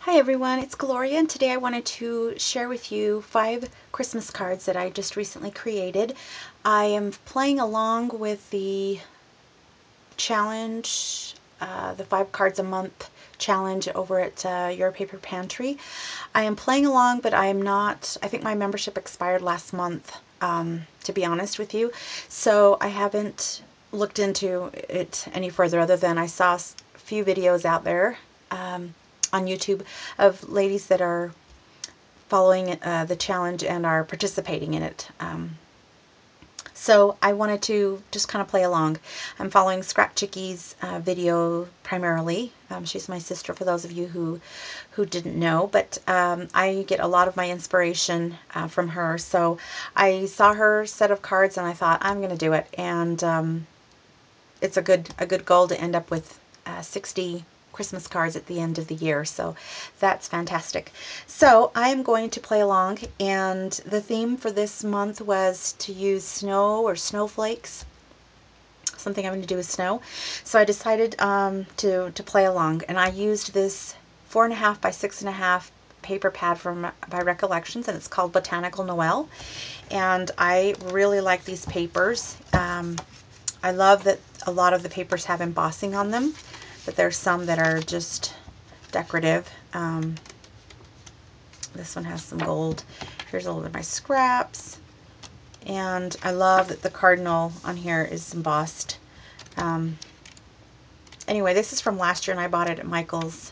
Hi everyone, it's Gloria, and today I wanted to share with you 5 Christmas cards that I just recently created. I am playing along with the challenge, the 5 cards a month challenge over at Your Paper Pantry. I am playing along, but I am not, I think my membership expired last month, to be honest with you, so I haven't looked into it any further other than I saw a few videos out there on YouTube of ladies that are following the challenge and are participating in it. So I wanted to just kind of play along. I'm following Scrap Chickie's video primarily. She's my sister, for those of you who didn't know, but I get a lot of my inspiration from her. So I saw her set of cards and I thought, I'm going to do it. And it's a good goal to end up with 60 Christmas cards at the end of the year, so that's fantastic. So I am going to play along, and the theme for this month was to use snow or snowflakes, something having to do with snow. So I decided to play along, and I used this 4.5 by 6.5 paper pad from by Recollections, and it's called Botanical Noel, and I really like these papers. I love that a lot of the papers have embossing on them, but there's some that are just decorative. This one has some gold. Here's a little bit of my scraps. And I love that the cardinal on here is embossed. Anyway, this is from last year, and I bought it at Michael's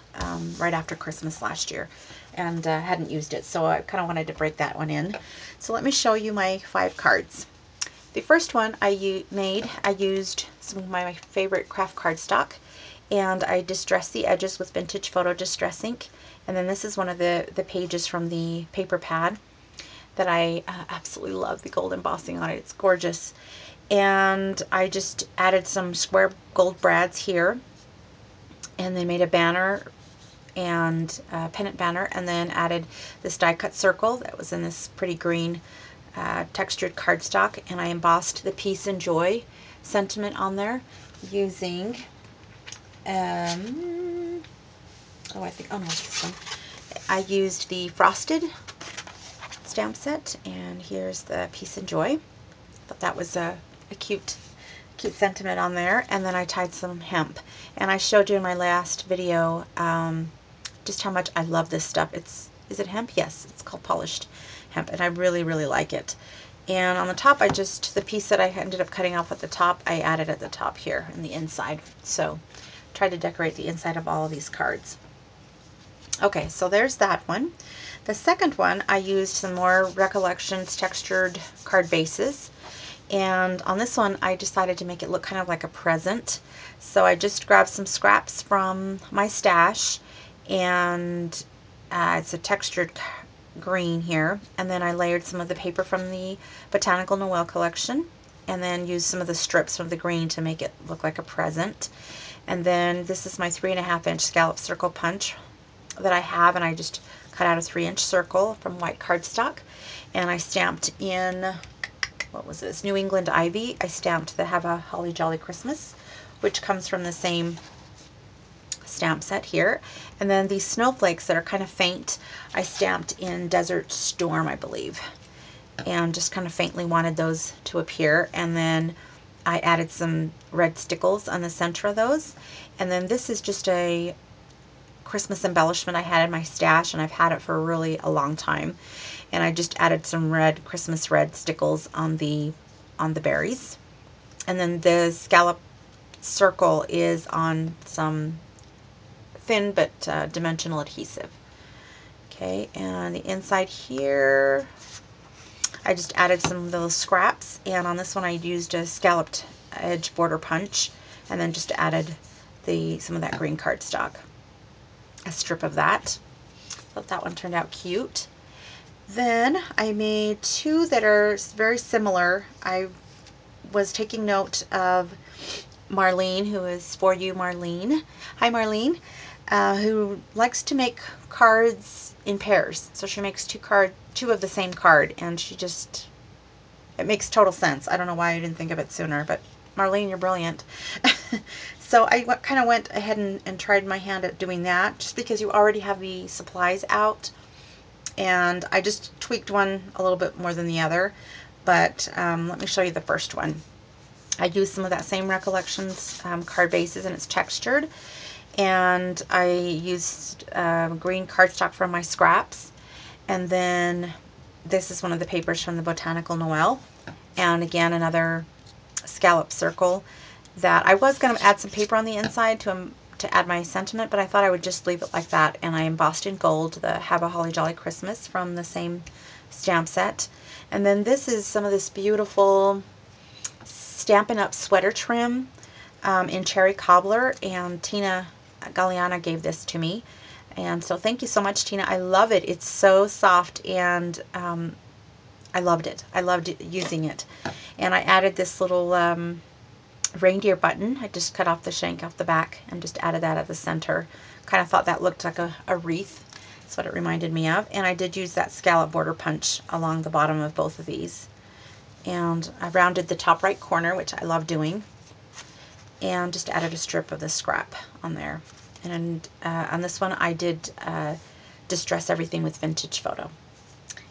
right after Christmas last year, and hadn't used it, so I kind of wanted to break that one in. So let me show you my 5 cards. The first one I used some of my favorite craft cardstock, and I distressed the edges with vintage photo distress ink. And then this is one of the pages from the paper pad that I absolutely love the gold embossing on it. It's gorgeous. And I just added some square gold brads here, and then made a banner and a pennant banner, and then added this die cut circle that was in this pretty green textured cardstock, and I embossed the peace and joy sentiment on there using oh no, this one. I used the frosted stamp set, and here's the peace and joy. Thought that was a cute sentiment on there. And then I tied some hemp, and I showed you in my last video just how much I love this stuff. Is it hemp? Yes, it's called polished hemp, and I really like it. And on the top, the piece that I ended up cutting off at the top, I added at the top here in the inside. So tried to decorate the inside of all of these cards. Okay, so there's that one. The second one, I used some more Recollections textured card bases, and on this one I decided to make it look kind of like a present. So I just grabbed some scraps from my stash, and it's a textured green here, and then I layered some of the paper from the Botanical Noel collection, and then used some of the strips from the green to make it look like a present. And then this is my 3.5-inch scallop circle punch that I have, and I just cut out a 3-inch circle from white cardstock, and I stamped in, what was this, New England Ivy. I stamped the Have a Holly Jolly Christmas, which comes from the same stamp set here. And then these snowflakes that are kind of faint, I stamped in Desert Storm, I believe, and just kind of faintly wanted those to appear. And then I added some red stickles on the center of those. And then this is just a Christmas embellishment I had in my stash, and I've had it for really a long time. And I just added some red, Christmas red stickles on the berries. And then the scallop circle is on some thin but dimensional adhesive. Okay, and the inside here, I just added some of those scraps, and on this one I used a scalloped edge border punch, and then just added some of that green cardstock, a strip of that. Thought that one turned out cute. Then I made 2 that are very similar. I was taking note of Marlene, who is For You Marlene. Hi Marlene, who likes to make cards in pairs. So she makes 2 of the same card, and it makes total sense. I don't know why I didn't think of it sooner, but Marlene, you're brilliant. So I kind of went ahead and tried my hand at doing that, just because you already have the supplies out. And I just tweaked one a little bit more than the other. But let me show you the first one. I used some of that same Recollections card bases, and it's textured. And I used green cardstock from my scraps. And then this is one of the papers from the Botanical Noel. And again, another scallop circle that I was going to add some paper on the inside to add my sentiment, but I thought I would just leave it like that. And I embossed in gold the Have a Holly Jolly Christmas from the same stamp set. And then this is some of this beautiful Stampin' Up! Sweater trim in Cherry Cobbler, and Tina Galliana gave this to me. And so thank you so much, Tina. I love it. It's so soft, and I loved it. I loved using it. And I added this little reindeer button. I just cut off the shank off the back and just added that at the center. Kind of thought that looked like a wreath. That's what it reminded me of. And I did use that scallop border punch along the bottom of both of these. And I rounded the top right corner, which I love doing, and just added a strip of the scrap on there. And on this one I did distress everything with Vintage Photo.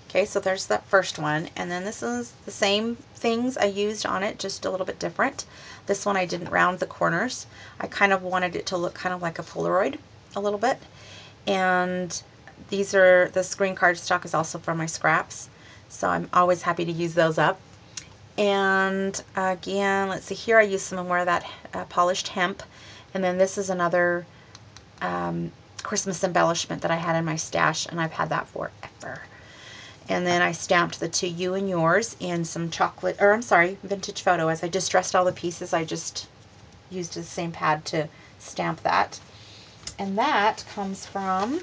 Okay, so there's that first one, and then this is the same things I used on it, just a little bit different. This one I didn't round the corners. I kind of wanted it to look kind of like a Polaroid a little bit. And these are, this green cardstock is also from my scraps, so I'm always happy to use those up. And again, let's see, here I used some more of that polished hemp, and then this is another Christmas embellishment that I had in my stash, and I've had that forever. And then I stamped the To You and Yours in some chocolate, or I'm sorry, Vintage Photo. As I distressed all the pieces, I just used the same pad to stamp that. And that comes from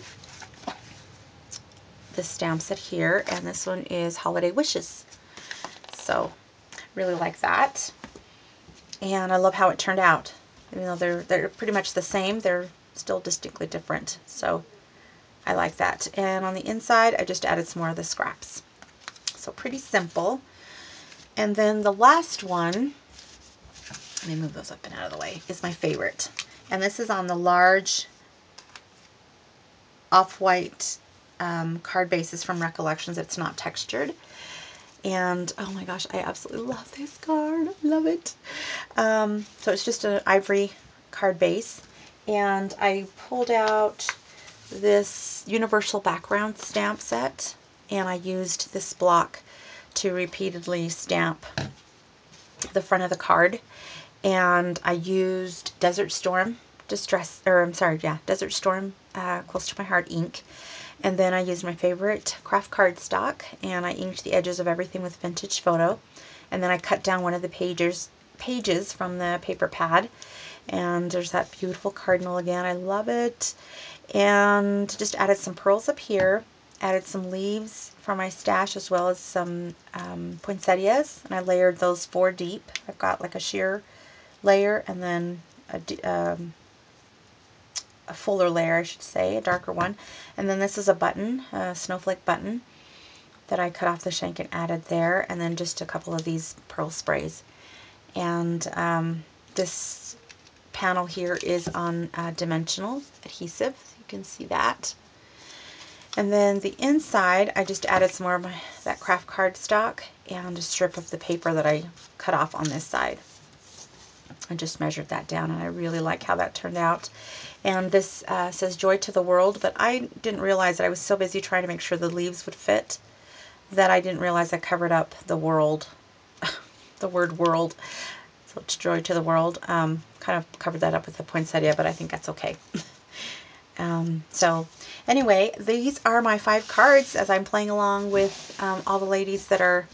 this stamp set here, and this one is Holiday Wishes. So really like that, and I love how it turned out. Even though they're pretty much the same, they're still distinctly different, so I like that. And on the inside I just added some more of the scraps, so pretty simple. And then the last one, let me move those up and out of the way, is my favorite, and this is on the large off-white card bases from Recollections. It's not textured. And oh my gosh, I absolutely love this card. I love it. So it's just an ivory card base, and I pulled out this universal background stamp set, and I used this block to repeatedly stamp the front of the card. And I used Desert Storm Desert Storm Close to My Heart ink. And then I used my favorite craft cardstock, and I inked the edges of everything with Vintage Photo. And then I cut down one of the pages from the paper pad. And there's that beautiful cardinal again. I love it. And just added some pearls up here. Added some leaves from my stash, as well as some poinsettias. And I layered those 4 deep. I've got like a sheer layer, and then a fuller layer, I should say, a darker one. And then this is a button, a snowflake button that I cut off the shank and added there, and then just a couple of these pearl sprays. And this panel here is on dimensional adhesive, you can see that. And then the inside, I just added some more of that craft cardstock and a strip of the paper that I cut off on this side. I just measured that down, and I really like how that turned out. And this says Joy to the World, but I didn't realize that I was so busy trying to make sure the leaves would fit that I didn't realize I covered up the world, the word world. So it's Joy to the World. Kind of covered that up with the poinsettia, but I think that's okay. So anyway, these are my 5 cards as I'm playing along with all the ladies that are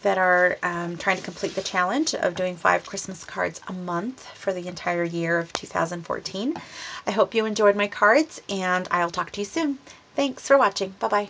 trying to complete the challenge of doing 5 Christmas cards a month for the entire year of 2014. I hope you enjoyed my cards, and I'll talk to you soon. Thanks for watching. Bye-bye.